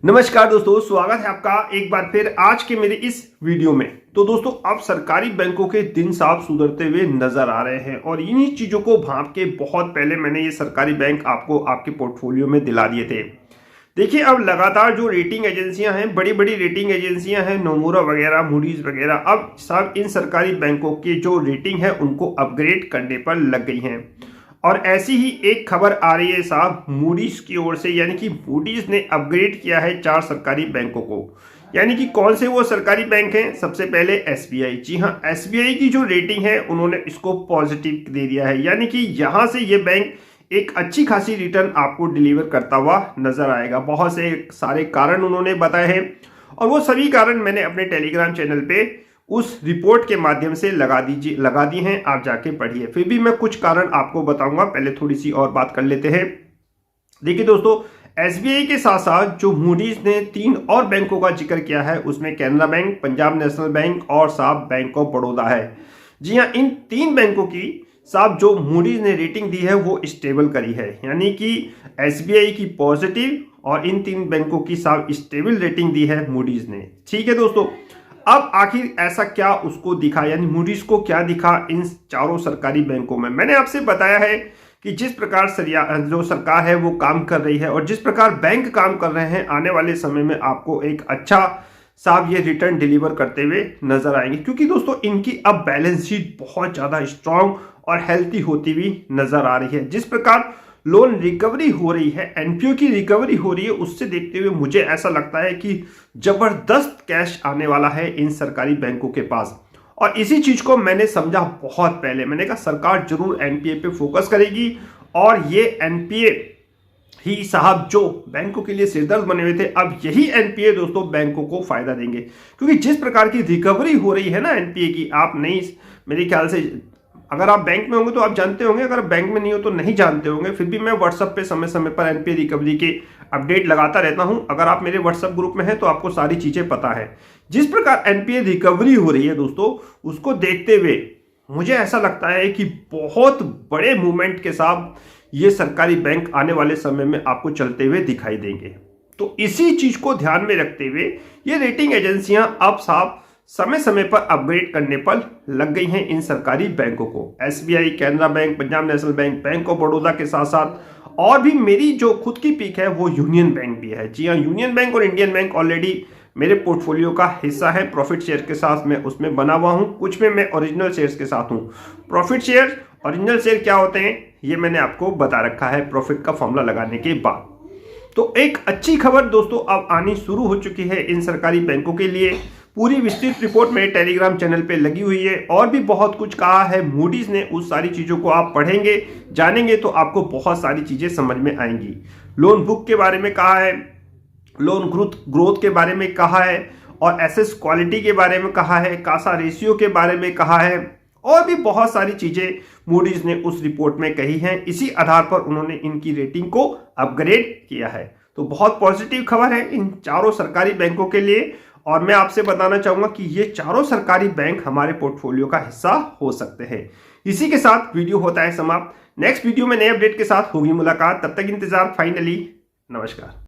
नमस्कार दोस्तों, स्वागत है आपका एक बार फिर आज के मेरे इस वीडियो में। तो दोस्तों, अब सरकारी बैंकों के दिन साफ सुधरते हुए नजर आ रहे हैं और इन्हीं चीजों को भांप के बहुत पहले मैंने ये सरकारी बैंक आपको आपके पोर्टफोलियो में दिला दिए थे। देखिए, अब लगातार जो रेटिंग एजेंसियां हैं, बड़ी बड़ी रेटिंग एजेंसियां हैं, नोमुरा वगैरह, मूडीज वगैरह, अब सब इन सरकारी बैंकों की जो रेटिंग है उनको अपग्रेड करने पर लग गई हैं। और ऐसी ही एक खबर आ रही है साहब मूडीज की ओर से, यानी कि मूडीज ने अपग्रेड किया है 4 सरकारी बैंकों को। यानी कि कौन से वो सरकारी बैंक हैं? सबसे पहले एसबीआई। जी हाँ, एसबीआई की जो रेटिंग है उन्होंने इसको पॉजिटिव दे दिया है, यानी कि यहां से ये बैंक एक अच्छी खासी रिटर्न आपको डिलीवर करता हुआ नजर आएगा। बहुत से सारे कारण उन्होंने बताए हैं और वो सभी कारण मैंने अपने टेलीग्राम चैनल पे उस रिपोर्ट के माध्यम से लगा दी हैं, आप जाके पढ़िए। फिर भी मैं कुछ कारण आपको बताऊंगा, पहले थोड़ी सी और बात कर लेते हैं। देखिए दोस्तों, एसबीआई के साथ साथ जो मूडीज ने 3 और बैंकों का जिक्र किया है उसमें Canara bank, Punjab national bank और साहब बैंक ऑफ बड़ौदा है। जी हाँ, इन 3 बैंकों की साहब जो मूडीज ने रेटिंग दी है वो स्टेबल करी है, यानी कि एसबीआई की पॉजिटिव और इन 3 बैंकों की साहब स्टेबल रेटिंग दी है मूडीज ने। ठीक है दोस्तों, अब आखिर ऐसा क्या उसको दिखा, यानी मूडीज को क्या दिखा इन चारों सरकारी बैंकों में? मैंने आपसे बताया है कि जिस प्रकार जो सरकार है वो काम कर रही है और जिस प्रकार बैंक काम कर रहे हैं, आने वाले समय में आपको एक अच्छा साहब ये रिटर्न डिलीवर करते हुए नजर आएंगे, क्योंकि दोस्तों इनकी अब बैलेंस शीट बहुत ज्यादा स्ट्रांग और हेल्थी होती हुई नजर आ रही है। जिस प्रकार लोन रिकवरी हो रही है, एनपीओ की रिकवरी हो रही है, उससे देखते हुए मुझे ऐसा लगता है कि जबरदस्त कैश आने वाला है इन सरकारी बैंकों के पास। और इसी चीज को मैंने समझा बहुत पहले। मैंने कहा सरकार जरूर एनपीए पे फोकस करेगी और ये एनपीए ही साहब जो बैंकों के लिए सिरदर्द बने हुए थे, अब यही एनपीए दोस्तों बैंकों को फायदा देंगे, क्योंकि जिस प्रकार की रिकवरी हो रही है ना एनपीए की, आप नहीं, मेरे ख्याल से अगर आप बैंक में होंगे तो आप जानते होंगे, अगर बैंक में नहीं हो तो नहीं जानते होंगे। फिर भी मैं व्हाट्सएप पे समय समय पर एनपीए रिकवरी के अपडेट लगाता रहता हूं। अगर आप मेरे व्हाट्सएप ग्रुप में हैं तो आपको सारी चीजें पता है। जिस प्रकार एनपीए रिकवरी हो रही है दोस्तों, उसको देखते हुए मुझे ऐसा लगता है कि बहुत बड़े मूवमेंट के साथ ये सरकारी बैंक आने वाले समय में आपको चलते हुए दिखाई देंगे। तो इसी चीज को ध्यान में रखते हुए ये रेटिंग एजेंसियां अब साहब समय समय पर अपग्रेड करने पर लग गई हैं इन सरकारी बैंकों को। SBI, Canara bank, Punjab national bank, bank of Baroda के साथ साथ और भी मेरी जो खुद की पिक है वो यूनियन बैंक भी है। जी हाँ, यूनियन बैंक और इंडियन बैंक ऑलरेडी मेरे पोर्टफोलियो का हिस्सा है। प्रॉफिट शेयर के साथ मैं उसमें बना हुआ हूं, कुछ में मैं ओरिजिनल शेयर्स के साथ हूं। प्रॉफिट शेयर, ओरिजिनल शेयर क्या होते हैं ये मैंने आपको बता रखा है प्रॉफिट का फॉर्मूला लगाने के बाद। तो एक अच्छी खबर दोस्तों अब आनी शुरू हो चुकी है इन सरकारी बैंकों के लिए। पूरी विस्तृत रिपोर्ट मेरे टेलीग्राम चैनल पे लगी हुई है और भी बहुत कुछ कहा है मूडीज ने। उस सारी चीजों को आप पढ़ेंगे, जानेंगे तो आपको बहुत सारी चीजें समझ में आएंगी। लोन बुक के बारे में कहा है, लोन ग्रोथ के बारे में कहा है और एसेस क्वालिटी के बारे में कहा है, कासा रेशियो के बारे में कहा है और भी बहुत सारी चीजें मूडीज ने उस रिपोर्ट में कही हैं। इसी आधार पर उन्होंने इनकी रेटिंग को अपग्रेड किया है। तो बहुत पॉजिटिव खबर है इन चारों सरकारी बैंकों के लिए और मैं आपसे बताना चाहूंगा कि ये चारों सरकारी बैंक हमारे पोर्टफोलियो का हिस्सा हो सकते हैं। इसी के साथ वीडियो होता है समाप्त। नेक्स्ट वीडियो में नए अपडेट के साथ होगी मुलाकात, तब तक इंतजार। फाइनली नमस्कार।